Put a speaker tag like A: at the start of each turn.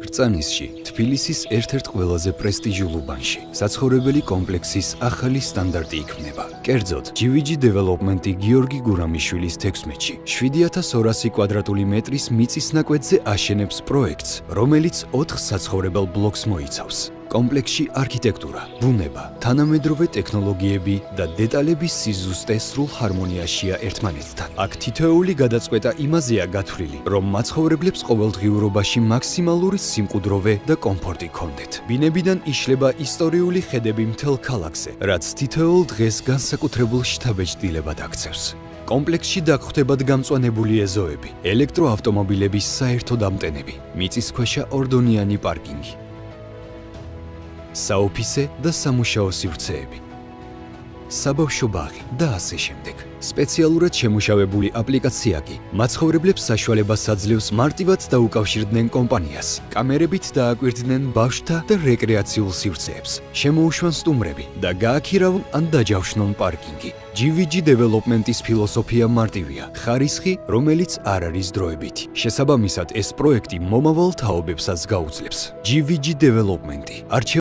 A: რწანისში, თბილისის ერთ-ერთ ყველაზე პრესტიჟულ უბანში, საცხოვრებელი კომპლექსის ახალი სტანდარტი იქმნება. კერძოდ, GVG Development-ი გიორგი გურამიშვილის 16-ში 7200 კვადრატული მეტრის მიწის ნაკვეთზე აშენებს პროექტს, რომელიც 4 საცხოვრებელ ბლოკს მოიცავს. კომპლექსში არქიტექტურა, ბუნება, თანამედროვე ტექნოლოგიები და დეტალების სიზუსტე სრულ ჰარმონიაშია ერთმანეთთან. აქ თითოეული გადაწყვეტა იმაზეა გათვლილი, რომ მაცხოვრებლებს ყოველდღიურობაში მაქსიმალური სიმყუდროვე და კომფორტი ჰქონდეთ. ბინებიდან იშლება ისტორიული ხედები მთელ ქალაქზე, რაც თითოეულ დღეს განსაკუთრებულ შთაბეჭდილებად აქცევს. კომპლექსში დაგხვდებათ გამწვანებული ეზოები, ელექტროავტომობილების საერთო დამტენები, მიწისქვეშა ორდონიანი პარკინგი, საოფისე და სამუშაო სივრცეები, საბავშვო ბაღი და ასე შემდეგ. სპეციალურად შემუშავებული აპლიკაცია კი მაცხოვრებლებს საშუალებას აძლევს მარტივად დაუკავშირდნენ კომპანიას, კამერებით დააკვირდნენ ბავშვთა და რეკრეაციულ სივრცეებს, შემოუშვან სტუმრები და გააქირავონ ან დაჯავშნონ პარკინგი. GVG Development-ის ფილოსოფია მარტივია, ხარისხი, რომელიც არ არის დროებითი. შესაბამისად, ეს პროექტი მომავალ თაობებსაც გაუძლებს. GVG Development-ი